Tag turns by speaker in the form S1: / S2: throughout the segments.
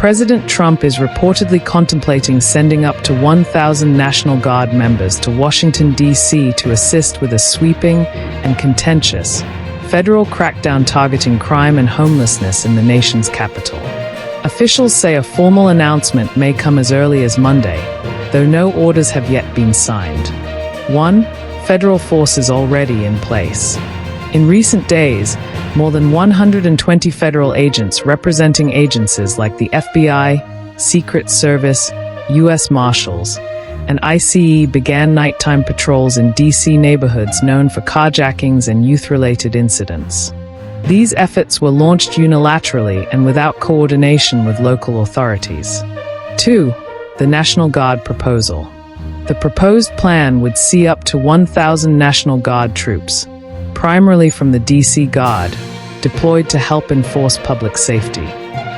S1: President Trump is reportedly contemplating sending up to 1,000 National Guard members to Washington, D.C. to assist with a sweeping and contentious federal crackdown targeting crime and homelessness in the nation's capital. Officials say a formal announcement may come as early as Monday, though no orders have yet been signed. 1. Federal forces already in place. In recent days, more than 120 federal agents representing agencies like the FBI, Secret Service, U.S. Marshals, and ICE began nighttime patrols in D.C. neighborhoods known for carjackings and youth-related incidents. These efforts were launched unilaterally and without coordination with local authorities. 2. The National Guard proposal. The proposed plan would see up to 1,000 National Guard troops, primarily from the D.C. Guard, deployed to help enforce public safety.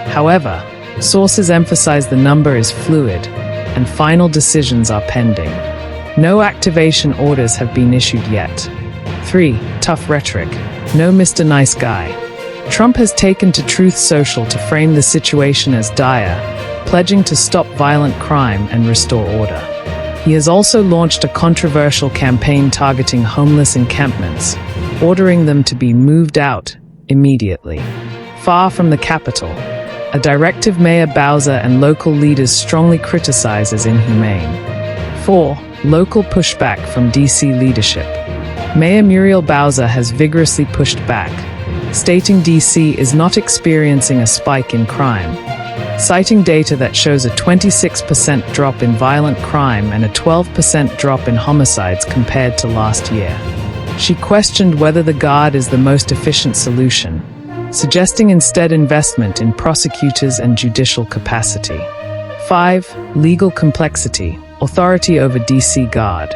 S1: However, sources emphasize the number is fluid, and final decisions are pending. No activation orders have been issued yet. 3. Tough rhetoric. No Mr. Nice Guy. Trump has taken to Truth Social to frame the situation as dire, pledging to stop violent crime and restore order. He has also launched a controversial campaign targeting homeless encampments, ordering them to be moved out immediately. Far from the Capitol, a directive Mayor Bowser and local leaders strongly criticize as inhumane. 4. Local pushback from D.C. leadership. Mayor Muriel Bowser has vigorously pushed back, stating D.C. is not experiencing a spike in crime, citing data that shows a 26% drop in violent crime and a 12% drop in homicides compared to last year. She questioned whether the Guard is the most efficient solution, suggesting instead investment in prosecutors and judicial capacity. 5. Legal complexity. Authority over D.C. Guard.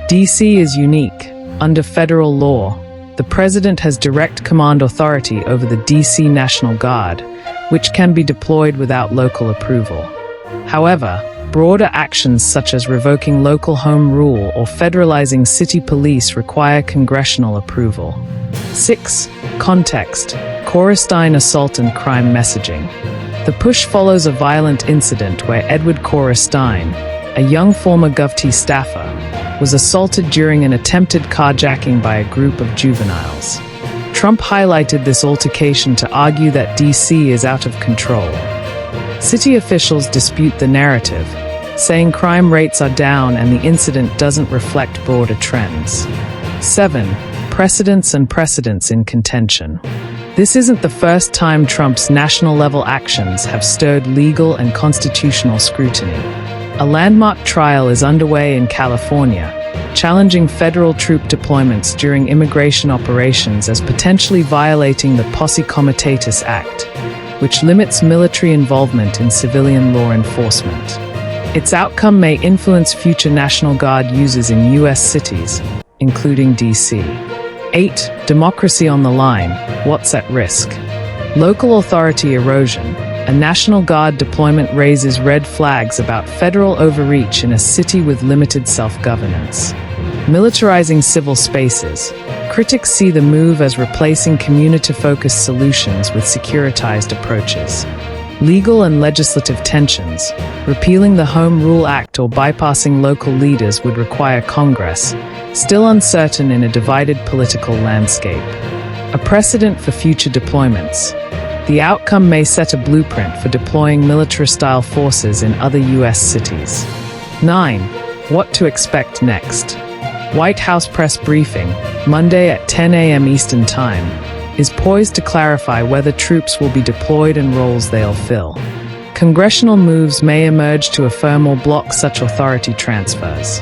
S1: D.C. is unique. Under federal law, the President has direct command authority over the D.C. National Guard, which can be deployed without local approval. However, broader actions such as revoking local home rule or federalizing city police require congressional approval. 6. Context. Correstein assault and crime messaging. The push follows a violent incident where Edward Correstein, a young former GovT staffer, was assaulted during an attempted carjacking by a group of juveniles. Trump highlighted this altercation to argue that D.C. is out of control. City officials dispute the narrative, saying crime rates are down and the incident doesn't reflect broader trends. 7. Precedents and precedents in contention. This isn't the first time Trump's national-level actions have stirred legal and constitutional scrutiny. A landmark trial is underway in California, challenging federal troop deployments during immigration operations as potentially violating the Posse Comitatus Act, which limits military involvement in civilian law enforcement. Its outcome may influence future National Guard uses in U.S. cities, including D.C. 8. Democracy on the line. What's at risk? Local authority erosion. A National Guard deployment raises red flags about federal overreach in a city with limited self-governance. Militarizing civil spaces. Critics see the move as replacing community-focused solutions with securitized approaches. Legal and legislative tensions. Repealing the Home Rule Act or bypassing local leaders would require Congress, still uncertain in a divided political landscape. A precedent for future deployments. The outcome may set a blueprint for deploying military-style forces in other U.S. cities. 9. What to expect next? White House press briefing, Monday at 10 a.m. Eastern Time, is poised to clarify whether troops will be deployed and roles they'll fill. Congressional moves may emerge to affirm or block such authority transfers.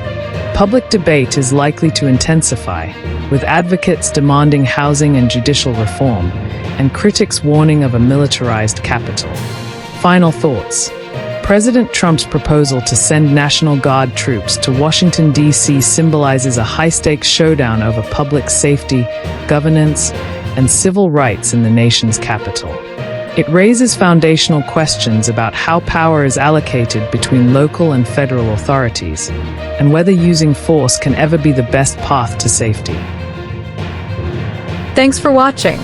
S1: Public debate is likely to intensify, with advocates demanding housing and judicial reform, and critics warning of a militarized capital. Final thoughts. President Trump's proposal to send National Guard troops to Washington, D.C. symbolizes a high-stakes showdown over public safety, governance, and civil rights in the nation's capital. It raises foundational questions about how power is allocated between local and federal authorities, and whether using force can ever be the best path to safety.
S2: Thanks for watching.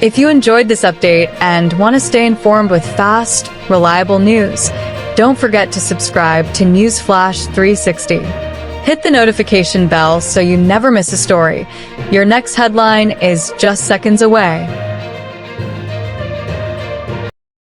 S2: If you enjoyed this update and want to stay informed with fast, reliable news, don't forget to subscribe to Newsflash 360. Hit the notification bell so you never miss a story. Your next headline is just seconds away.